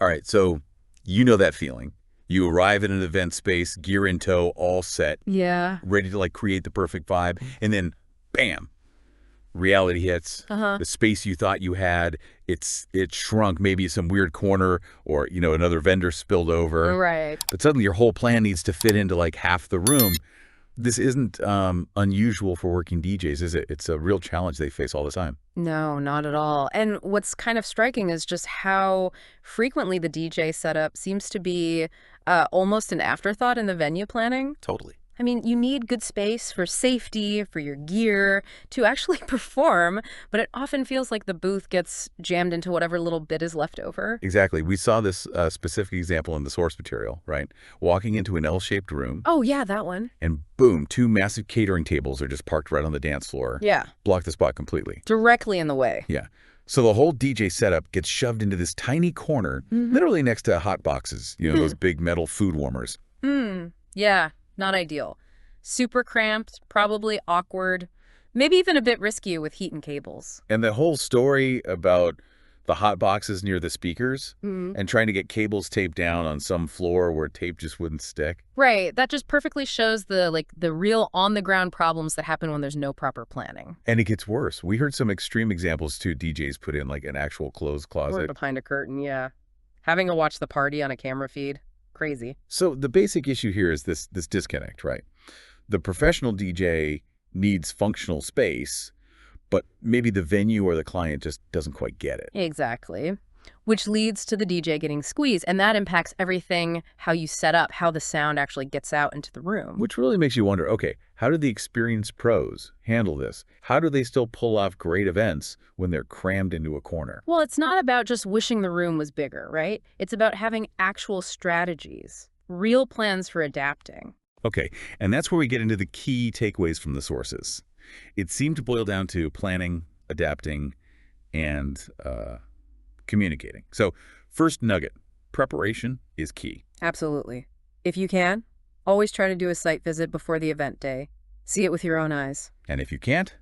All right, so you know that feeling. You arrive at an event space, gear in tow, all set, Yeah. ready to create the perfect vibe, and then bam, reality hits. Uh-huh. The space you thought you had, it shrunk, maybe some weird corner or, another vendor spilled over. Right. But suddenly your whole plan needs to fit into half the room. This isn't unusual for working DJs, is it? It's a real challenge they face all the time. No, not at all. And what's kind of striking is just how frequently the DJ setup seems to be almost an afterthought in the venue planning. Totally. I mean, you need good space for safety, for your gear, to actually perform, but it often feels like the booth gets jammed into whatever little bit is left over. Exactly. We saw this specific example in the source material, right? Walking into an L-shaped room, Oh, yeah, that one. and boom, two massive catering tables are just parked right on the dance floor. Yeah, Block the spot completely. directly in the way. Yeah. So the whole DJ setup gets shoved into this tiny corner, literally next to hot boxes, those big metal food warmers. Yeah, not ideal. Super cramped, probably awkward, maybe even a bit risky with heat and cables. And the whole story about the hot boxes near the speakers and trying to get cables taped down on some floor where tape just wouldn't stick. Right, that just perfectly shows the real on-the-ground problems that happen when there's no proper planning. And it gets worse. We heard some extreme examples too. DJs put in an actual clothes Or closet. behind a curtain, yeah. Having to watch the party on a camera feed, crazy. So the basic issue here is this disconnect, right? The professional DJ needs functional space, but maybe the venue or the client just doesn't quite get it. Exactly. Which leads to the DJ getting squeezed, and that impacts everything, how you set up, how the sound actually gets out into the room. Which really makes you wonder, okay, how do the experienced pros handle this? How do they still pull off great events when they're crammed into a corner? Well, it's not about just wishing the room was bigger, right? It's about having actual strategies, real plans for adapting. Okay, and that's where we get into the key takeaways from the sources. It seemed to boil down to planning, adapting, and communicating. So first nugget, preparation is key. Absolutely. If you can, always try to do a site visit before the event day. See it with your own eyes. And if you can't,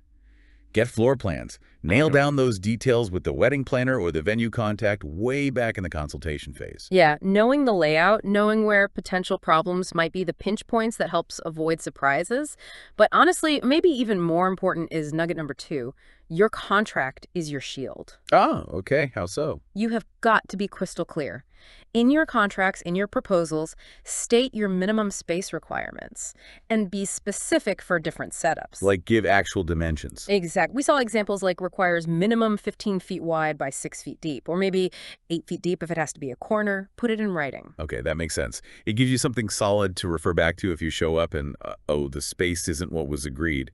get floor plans. Nail down those details with the wedding planner or the venue contact way back in the consultation phase. Yeah, knowing the layout, knowing where potential problems might be the pinch points that helps avoid surprises. But honestly, maybe even more important is nugget number 2. Your contract is your shield. Oh, okay. How so? You have got to be crystal clear. In your contracts, in your proposals, state your minimum space requirements and be specific for different setups. Like give actual dimensions. Exactly. We saw examples like requires minimum 15 feet wide by 6 feet deep, or maybe 8 feet deep if it has to be a corner. Put it in writing. Okay, that makes sense. It gives you something solid to refer back to if you show up and, oh, the space isn't what was agreed.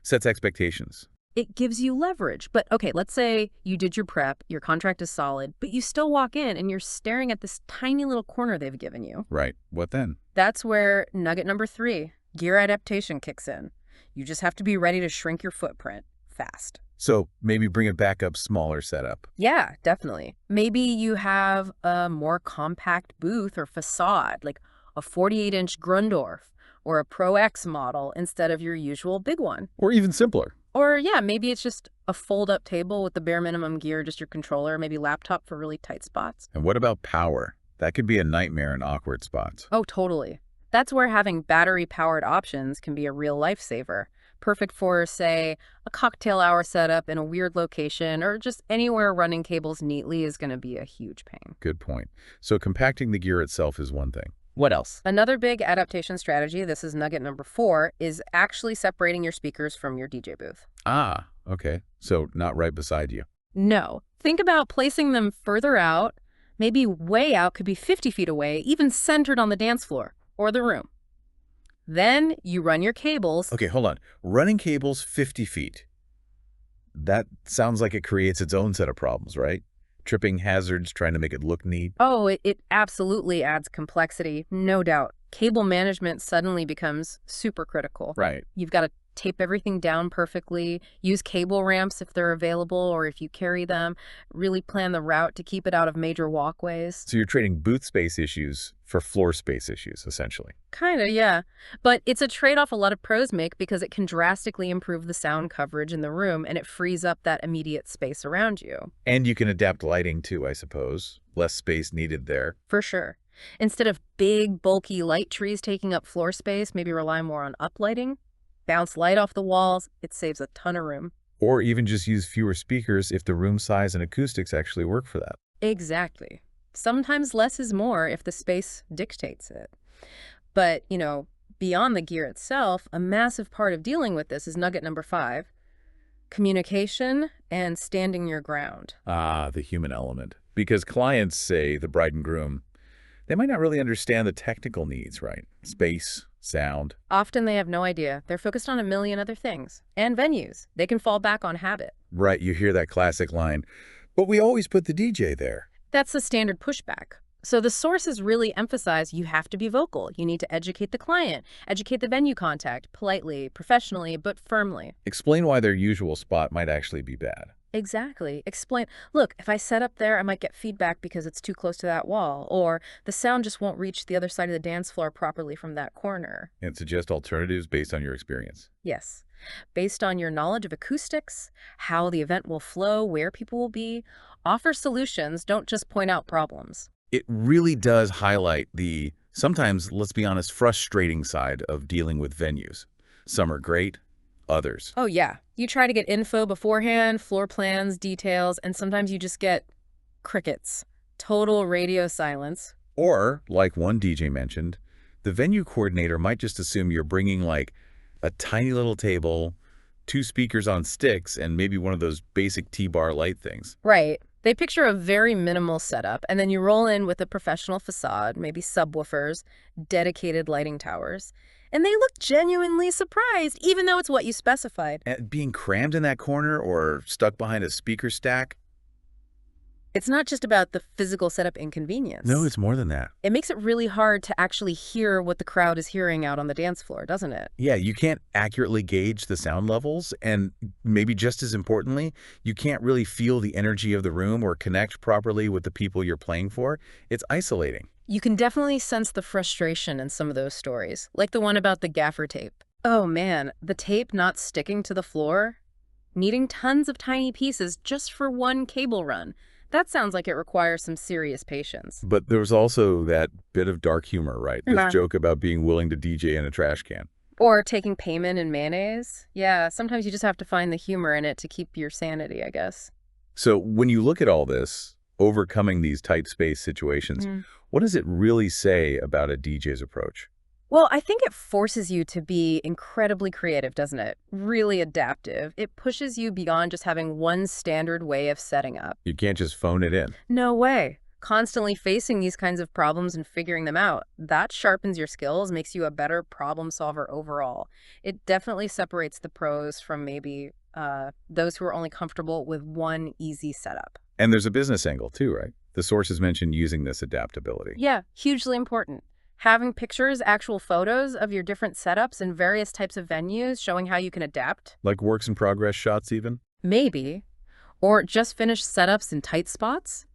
Sets expectations. It gives you leverage. But okay, let's say you did your prep, your contract is solid, but you still walk in and you're staring at this tiny little corner they've given you. Right. What then? That's where nugget number 3, gear adaptation, kicks in. You just have to be ready to shrink your footprint fast. So maybe bring a backup smaller setup. Yeah, definitely. Maybe you have a more compact booth or facade, like a 48-inch Grundorf or a Pro X model instead of your usual big one. Or even simpler. Or yeah, maybe it's just a fold-up table with the bare minimum gear, just your controller, maybe laptop for really tight spots. And what about power? That could be a nightmare in awkward spots. Oh, totally. That's where having battery-powered options can be a real lifesaver. Perfect for, say, a cocktail hour setup in a weird location, or just anywhere running cables neatly is going to be a huge pain. Good point. So compacting the gear itself is one thing. What else? Another big adaptation strategy, this is nugget number 4, is actually separating your speakers from your DJ booth. Ah, okay. So not right beside you. No. Think about placing them further out, maybe way out, could be 50 feet away, even centered on the dance floor or the room. Then you run your cables. Okay, hold on. Running cables 50 feet. That sounds like it creates its own set of problems, right? Tripping hazards, trying to make it look neat. Oh, it absolutely adds complexity, no doubt. Cable management suddenly becomes super critical. Right. You've got to tape everything down perfectly, use cable ramps if they're available or if you carry them, really plan the route to keep it out of major walkways. So you're trading booth space issues for floor space issues, essentially. Kinda, yeah. But it's a trade-off a lot of pros make because it can drastically improve the sound coverage in the room and it frees up that immediate space around you. And you can adapt lighting too, I suppose. Less space needed there. For sure. Instead of big, bulky light trees taking up floor space, maybe rely more on uplighting. Bounce light off the walls. It saves a ton of room. Or even just use fewer speakers if the room size and acoustics actually work for that. Exactly. Sometimes less is more if the space dictates it. But, beyond the gear itself, a massive part of dealing with this is nugget number 5, communication and standing your ground. Ah, the human element. Because clients, say the bride and groom, they might not really understand the technical needs, right? Space, sound. Often they have no idea. They're focused on a million other things. And venues. They can fall back on habit. Right, you hear that classic line, but we always put the DJ there. That's the standard pushback. So the sources really emphasize you have to be vocal. You need to educate the client, educate the venue contact, politely, professionally, but firmly. Explain why their usual spot might actually be bad. Exactly. Explain, look, if I set up there, I might get feedback because it's too close to that wall, or the sound just won't reach the other side of the dance floor properly from that corner. And suggest alternatives based on your experience. Yes. Based on your knowledge of acoustics, how the event will flow, where people will be, offer solutions, don't just point out problems. It really does highlight the, sometimes, let's be honest, frustrating side of dealing with venues. Some are great, others. Oh, yeah. You try to get info beforehand, floor plans, details, and sometimes you just get crickets. Total radio silence. Or, like one DJ mentioned, the venue coordinator might just assume you're bringing like a tiny little table, 2 speakers on sticks, and maybe one of those basic T-bar light things. Right. They picture a very minimal setup, and then you roll in with a professional facade, maybe subwoofers, dedicated lighting towers, and they look genuinely surprised, even though it's what you specified. And being crammed in that corner or stuck behind a speaker stack? It's not just about the physical setup inconvenience. No, it's more than that. It makes it really hard to actually hear what the crowd is hearing out on the dance floor, doesn't it? Yeah, you can't accurately gauge the sound levels, and maybe just as importantly, you can't really feel the energy of the room or connect properly with the people you're playing for. It's isolating. You can definitely sense the frustration in some of those stories, like the one about the gaffer tape. Oh man, the tape not sticking to the floor? Needing tons of tiny pieces just for one cable run. That sounds like it requires some serious patience. But there was also that bit of dark humor, right? This Nah. joke about being willing to DJ in a trash can. Or taking payment in mayonnaise. Yeah, sometimes you just have to find the humor in it to keep your sanity, I guess. So when you look at all this, overcoming these tight space situations, what does it really say about a DJ's approach? Well, I think it forces you to be incredibly creative, doesn't it? Really adaptive. It pushes you beyond just having one standard way of setting up. You can't just phone it in. No way. Constantly facing these kinds of problems and figuring them out, that sharpens your skills, makes you a better problem solver overall. It definitely separates the pros from maybe those who are only comfortable with one easy setup. And there's a business angle too, right? The sources mentioned using this adaptability. Yeah, hugely important. Having pictures, actual photos of your different setups in various types of venues showing how you can adapt. Like works in progress shots even? Maybe. Or just finished setups in tight spots.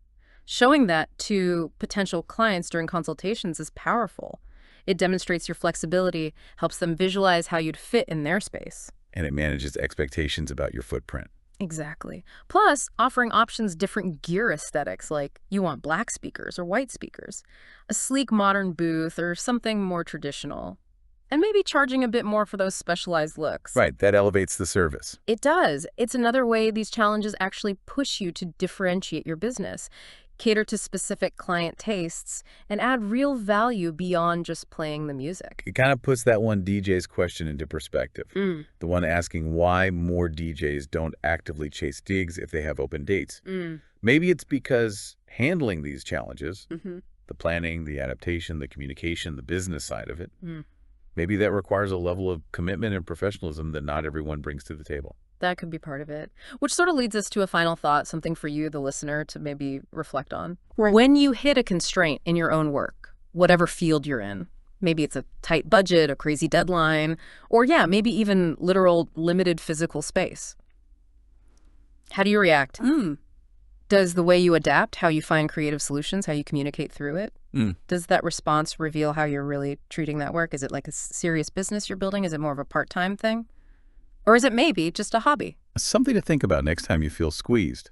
Showing that to potential clients during consultations is powerful. It demonstrates your flexibility, helps them visualize how you'd fit in their space. And it manages expectations about your footprint. Exactly. Plus, offering options different gear aesthetics, like you want black speakers or white speakers, a sleek modern booth or something more traditional, and maybe charging a bit more for those specialized looks. Right, that elevates the service. It does. It's another way these challenges actually push you to differentiate your business, cater to specific client tastes, and add real value beyond just playing the music. It kind of puts that one DJ's question into perspective. The one asking why more DJs don't actively chase gigs if they have open dates. Maybe it's because handling these challenges, the planning, the adaptation, the communication, the business side of it, maybe that requires a level of commitment and professionalism that not everyone brings to the table. That could be part of it. Which sort of leads us to a final thought, something for you, the listener, to maybe reflect on. Right. When you hit a constraint in your own work, whatever field you're in, Maybe it's a tight budget, a crazy deadline, or yeah, maybe even literal limited physical space. How do you react? Does the way you adapt, how you find creative solutions, how you communicate through it, does that response reveal how you're really treating that work? Is it like a serious business you're building? Is it more of a part-time thing? Or is it maybe just a hobby? Something to think about next time you feel squeezed.